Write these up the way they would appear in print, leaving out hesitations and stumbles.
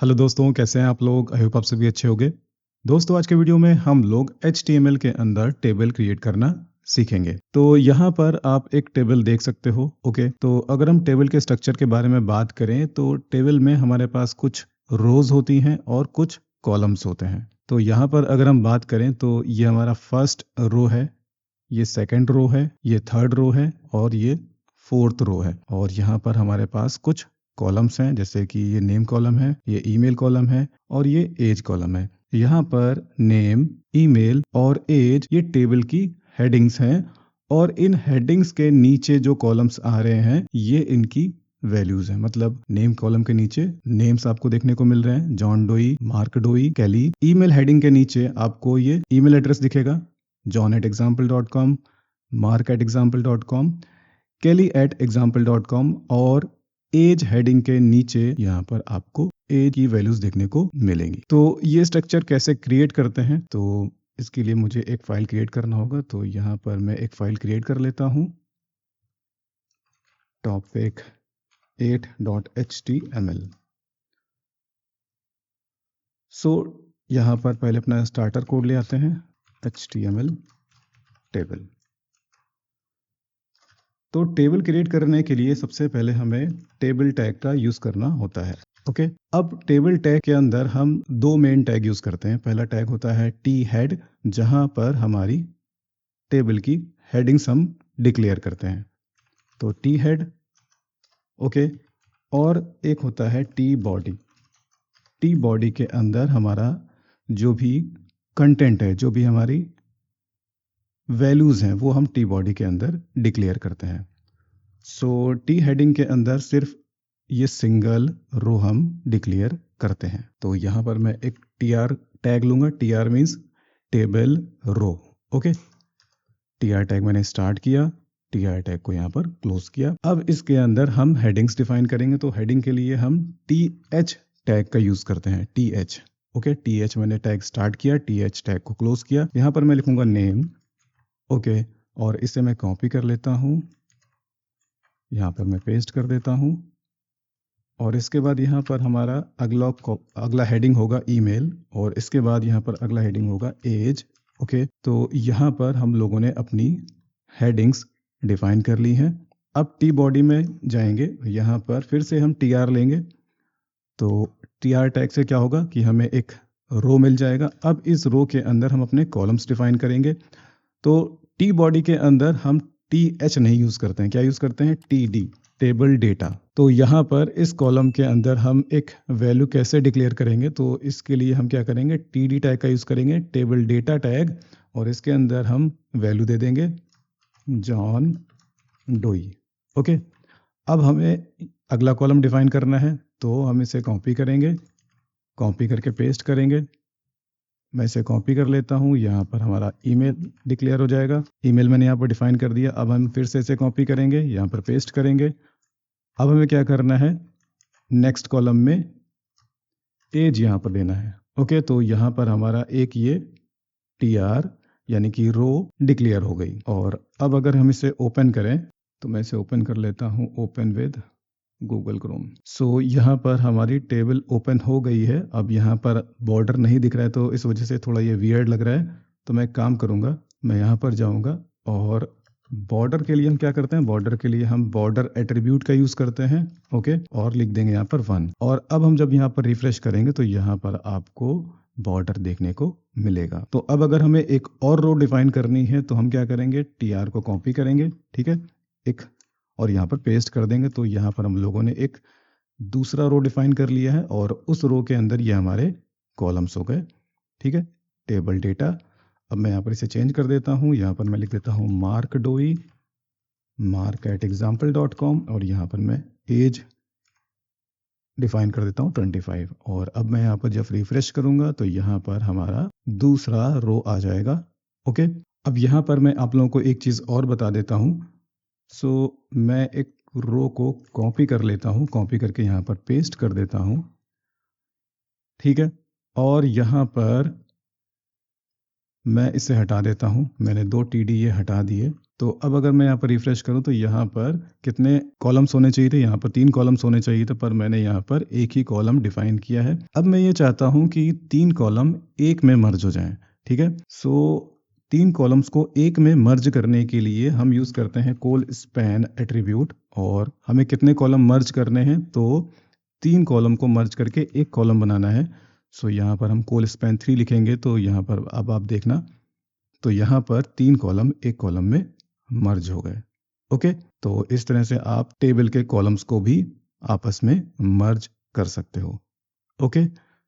Hello दोस्तों, कैसे हैं आप लोग? आई होप आप सभी अच्छे होंगे। दोस्तों, आज के वीडियो में हम लोग HTML के अंदर टेबल क्रिएट करना सीखेंगे। तो यहाँ पर आप एक टेबल देख सकते हो। ओके, तो अगर हम टेबल के स्ट्रक्चर के बारे में बात करें तो टेबल में हमारे पास कुछ रोज होती हैं और कुछ कॉलम्स होते हैं। तो यहाँ पर अगर हम बात करें तो ये हमारा फर्स्ट रो है, ये सेकंड रो है, ये थर्ड रो है और ये फोर्थ रो है। और यहाँ पर हमारे पास कुछ कॉलम्स हैं, जैसे कि ये नेम कॉलम है, ये ईमेल कॉलम है और ये एज कॉलम है। यहाँ पर नेम, ईमेल और एज ये टेबल की हेडिंग्स हैं और इन हेडिंग्स के नीचे जो कॉलम्स आ रहे हैं ये इनकी वैल्यूज हैं। मतलब नेम कॉलम के नीचे नेम्स आपको देखने को मिल रहे हैं, जॉन डोई, मार्क डोई, कैली। ईमेल हेडिंग के नीचे आपको ये ईमेल एड्रेस दिखेगा, john@example.com, mark@example.com, kelly@example.com। और एज हेडिंग के नीचे यहाँ पर आपको एज की वैल्यूज देखने को मिलेंगी। तो ये स्ट्रक्चर कैसे क्रिएट करते हैं, तो इसके लिए मुझे एक फाइल क्रिएट करना होगा। तो यहाँ पर मैं एक फाइल क्रिएट कर लेता हूँ, topic8.html। सो यहाँ पर पहले अपना स्टार्टर कोड ले आते हैं, HTML टेबल। तो टेबल क्रिएट करने के लिए सबसे पहले हमें टेबल टैग का यूज़ करना होता है। ओके, अब टेबल टैग के अंदर हम दो मेन टैग यूज़ करते हैं। पहला टैग होता है टी हेड, जहाँ पर हमारी टेबल की हेडिंग्स हम डिक्लेयर करते हैं, तो टी हेड। ओके, और एक होता है टी बॉडी। टी बॉडी के अंदर हमारा जो भी कंटेंट है, जो भी हमारी वैल्यूज़ हैं, वो हम टी बॉडी के अंदर डिक्लेयर करते हैं। सो टी हेडिंग के अंदर सिर्फ ये सिंगल रो हम डिक्लेयर करते हैं। तो यहाँ पर मैं एक TR टैग लूँगा। TR means table row. Okay, TR tag मैंने स्टार्ट किया, TR टैग को यहाँ पर क्लोज किया। अब इसके अंदर हम हेडिंग्स डिफाइन करेंगे। तो हेडिंग के लिए हम TH टैग का यूज़ करते हैं, TH। ओके, TH मैंने टैग स्टार्ट किया, TH टैग को क्लोज किया। यहाँ पर मैं लिखूँगा नेम। ओके, और इसे मैं कॉपी कर लेता हूँ, यहाँ पर मैं पेस्ट कर देता हूँ। और इसके बाद यहाँ पर हमारा अगला हेडिंग होगा ईमेल, और इसके बाद यहाँ पर अगला हेडिंग होगा एज। ओके, तो यहाँ पर हम लोगों ने अपनी हेडिंग्स डिफाइन कर ली हैं। अब टी बॉडी में जाएंगे, यहाँ पर फिर से हम TR लेंगे। तो TR टैग से क्या होगा कि हमें एक रो मिल जाएगा। अब इस रो के अंदर हम अपने कॉलम्स डिफाइन करेंगे। तो टी बॉडी के अंदर हम TH नहीं यूज़ करते हैं, क्या यूज़ करते हैं? TD, table data. तो यहाँ पर इस कॉलम के अंदर हम एक वैल्यू कैसे डिक्लेयर करेंगे, तो इसके लिए हम क्या करेंगे, TD टैग का यूज़ करेंगे, टेबल डेटा टैग, और इसके अंदर हम वैल्यू दे देंगे जॉन डोई। ओके, अब हमें अगला कॉलम डिफाइन करना है, तो हम इसे कॉपी करेंगे, कॉपी करके पेस्ट करेंगे। मैं इसे कॉपी कर लेता हूँ, यहाँ पर हमारा ईमेल डिक्लेयर हो जाएगा। ईमेल मैंने यहाँ पर डिफाइन कर दिया। अब हम फिर से इसे कॉपी करेंगे, यहाँ पर पेस्ट करेंगे। अब हमें क्या करना है, नेक्स्ट कॉलम में एज यहाँ पर देना है। ओके, तो यहाँ पर हमारा एक ये TR यानी कि रो डिक्लेयर हो गई। और अब अगर हम इसे ओपन करें, तो मैं इसे ओपन कर लेता हूँ, ओपन विद गूगल क्रोम। सो यहाँ पर हमारी टेबल ओपन हो गई है। अब यहाँ पर बॉर्डर नहीं दिख रहा है, तो इस वजह से थोड़ा ये वियर्ड लग रहा है। तो मैं एक काम करूँगा, मैं यहाँ पर जाऊँगा और बॉर्डर के लिए हम क्या करते हैं, बॉर्डर के लिए हम बॉर्डर एट्रीब्यूट का यूज़ करते हैं। ओके, और लिख देंगे यहाँ पर 1। और अब हम जब यहाँ पर रिफ्रेश करेंगे तो यहाँ पर आपको बॉर्डर देखने को मिलेगा। तो अब अगर हमें एक और रो डिफाइन करनी है, तो हम क्या करेंगे, TR को कॉपी करेंगे, ठीक है, एक, और यहाँ पर पेस्ट कर देंगे। तो यहाँ पर हम लोगों ने एक दूसरा रो डिफाइन कर लिया है, और उस रो के अंदर ये हमारे कॉलम्स हो गए, ठीक है, टेबल डेटा। अब मैं यहाँ पर इसे चेंज कर देता हूँ, यहाँ पर मैं लिख देता हूँ मार्क डोई, mark@example.com, और यहाँ पर मैं एज डिफाइन कर देता हूँ 25। और अब मैं यहाँ पर जब रिफ्रेश करूँगा तो यहाँ पर हमारा दूसरा रो आ जाएगा। ओके, अब यहाँ पर मैं आप लोगों को एक चीज़ और बता देता हूँ। सो मैं एक रो को कॉपी कर लेता हूँ, कॉपी करके यहाँ पर पेस्ट कर देता हूँ, ठीक है। और यहाँ पर मैं इसे हटा देता हूँ। मैंने 2 TD ये हटा दिए। तो अब अगर मैं यहाँ पर रिफ्रेश करूँ तो यहाँ पर कितने कॉलम्स होने चाहिए थे? यहाँ पर 3 कॉलम्स होने चाहिए थे, पर मैंने यहाँ पर एक ही कॉलम डिफाइन किया है। अब मैं ये चाहता हूँ कि 3 कॉलम एक में मर्ज हो जाएं। ठीक है, सो 3 कॉलम्स को एक में मर्ज करने के लिए हम यूज़ करते हैं कोल स्पैन एट्रीब्यूट। और हमें कितने कॉलम मर्ज करने हैं? तो 3 कॉलम को मर्ज करके एक कॉलम बनाना है। सो यहाँ पर हम कोल स्पैन 3 लिखेंगे। तो यहाँ पर अब आप देखना, तो यहाँ पर 3 कॉलम एक कॉलम में मर्ज हो गए। ओके, तो इस तरह से आप टेबल के कॉलम्स को भी आपस में मर्ज कर सकते हो। ओके,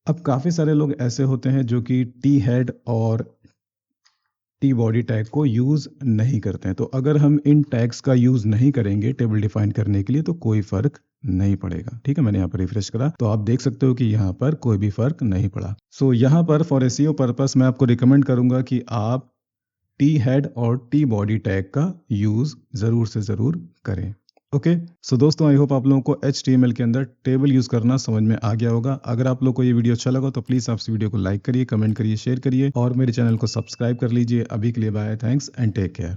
अब काफ़ी सारे लोग ऐसे होते हैं जो कि टी हेड और टी बॉडी टैग को यूज़ नहीं करते हैं। तो अगर हम इन टैग्स का यूज़ नहीं करेंगे टेबल डिफाइन करने के लिए तो कोई फ़र्क नहीं पड़ेगा। ठीक है, मैंने यहाँ पर रिफ्रेश करा तो आप देख सकते हो कि यहाँ पर कोई भी फ़र्क नहीं पड़ा। सो यहाँ पर फॉर एसईओ पर्पस मैं आपको रिकमेंड करूँगा कि आप टी हेड और टी बॉडी टैग का यूज़ ज़रूर से ज़रूर करें। ओके, सो दोस्तों आई होप आप लोगों को HTML के अंदर टेबल यूज़ करना समझ में आ गया होगा। अगर आप लोगों को ये वीडियो अच्छा लगा तो प्लीज़ आप इस वीडियो को लाइक करिए, कमेंट करिए, शेयर करिए और मेरे चैनल को सब्सक्राइब कर लीजिए। अभी के लिए bye, thanks and take care.